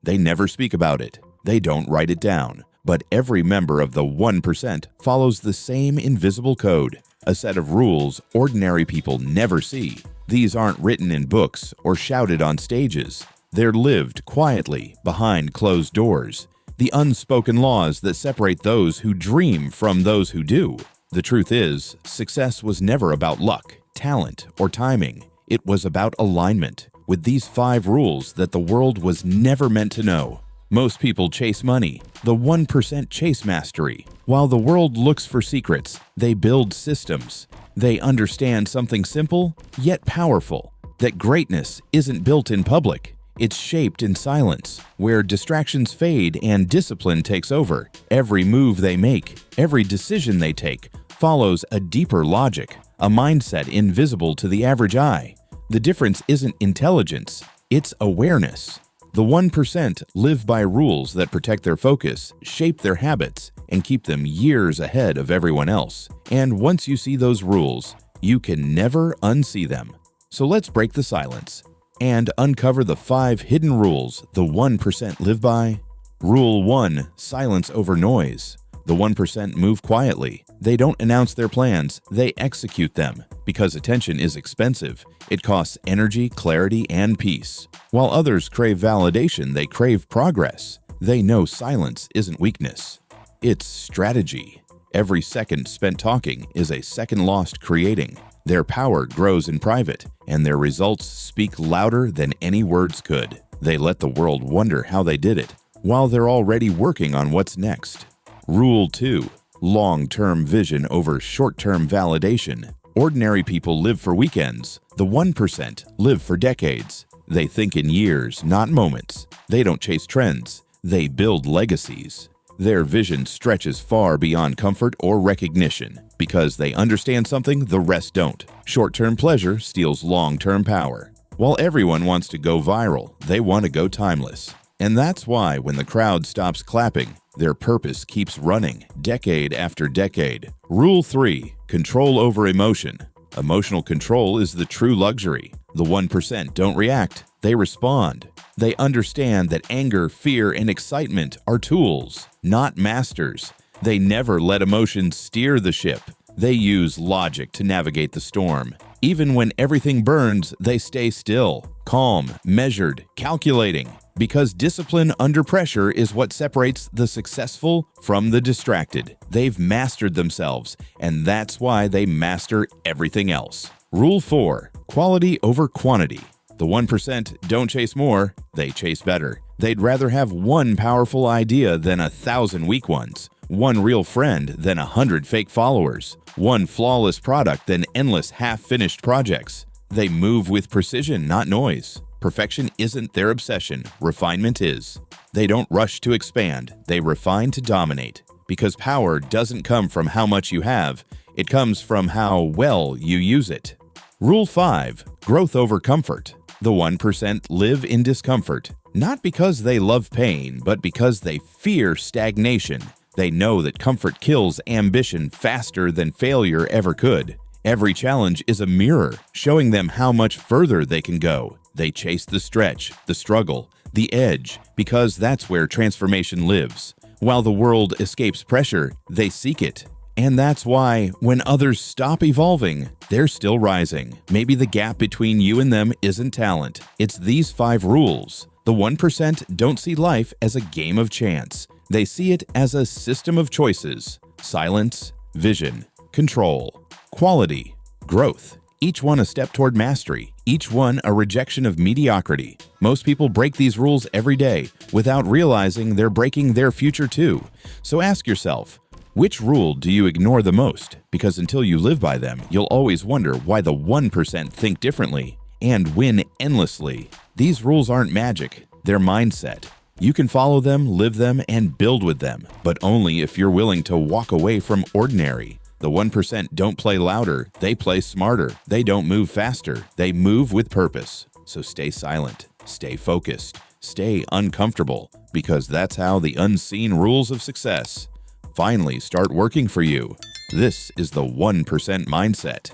They never speak about it. They don't write it down. But every member of the 1% follows the same invisible code, a set of rules ordinary people never see. These aren't written in books or shouted on stages. They're lived quietly behind closed doors. The unspoken laws that separate those who dream from those who do. The truth is, success was never about luck, talent, or timing. It was about alignment with these 5 rules that the world was never meant to know. Most people chase money. The 1% chase mastery. While the world looks for secrets, they build systems. They understand something simple, yet powerful, that greatness isn't built in public. It's shaped in silence, where distractions fade and discipline takes over. Every move they make, every decision they take, follows a deeper logic, a mindset invisible to the average eye. The difference isn't intelligence, it's awareness. The 1% live by rules that protect their focus, shape their habits, and keep them years ahead of everyone else. And once you see those rules, you can never unsee them. So let's break the silence and uncover the 5 hidden rules the 1% live by. Rule 1: silence over noise. The 1% move quietly. They don't announce their plans, they execute them. Because attention is expensive, it costs energy, clarity, and peace. While others crave validation, they crave progress. They know silence isn't weakness. It's strategy. Every second spent talking is a second lost creating. Their power grows in private, and their results speak louder than any words could. They let the world wonder how they did it, while they're already working on what's next. Rule 2: long-term vision over short-term validation. Ordinary people live for weekends. The 1% live for decades. They think in years, not moments. They don't chase trends. They build legacies. Their vision stretches far beyond comfort or recognition because they understand something the rest don't. Short-term pleasure steals long-term power. While everyone wants to go viral, they want to go timeless. And that's why when the crowd stops clapping, their purpose keeps running, decade after decade. Rule 3: control over emotion. Emotional control is the true luxury. The 1% don't react, they respond. They understand that anger, fear, and excitement are tools, not masters. They never let emotions steer the ship. They use logic to navigate the storm. Even when everything burns, they stay still, calm, measured, calculating. Because discipline under pressure is what separates the successful from the distracted. They've mastered themselves, and that's why they master everything else. Rule 4: quality over quantity. The 1% don't chase more, they chase better. They'd rather have one powerful idea than 1,000 weak ones, one real friend than 100 fake followers, one flawless product than endless half-finished projects. They move with precision, not noise. Perfection isn't their obsession, refinement is. They don't rush to expand, they refine to dominate. Because power doesn't come from how much you have, it comes from how well you use it. Rule 5: growth over comfort. The 1% live in discomfort, not because they love pain, but because they fear stagnation. They know that comfort kills ambition faster than failure ever could. Every challenge is a mirror, showing them how much further they can go. They chase the stretch, the struggle, the edge, because that's where transformation lives. While the world escapes pressure, they seek it. And that's why, when others stop evolving, they're still rising. Maybe the gap between you and them isn't talent. It's these 5 rules. The 1% don't see life as a game of chance. They see it as a system of choices: silence, vision, control, quality, growth. Each one a step toward mastery, each one a rejection of mediocrity. Most people break these rules every day without realizing they're breaking their future too. So ask yourself, which rule do you ignore the most? Because until you live by them, you'll always wonder why the 1% think differently and win endlessly. These rules aren't magic, they're mindset. You can follow them, live them, and build with them, but only if you're willing to walk away from ordinary. The 1% don't play louder, they play smarter. They don't move faster, they move with purpose. So stay silent, stay focused, stay uncomfortable, because that's how the unseen rules of success finally start working for you. This is the 1% mindset.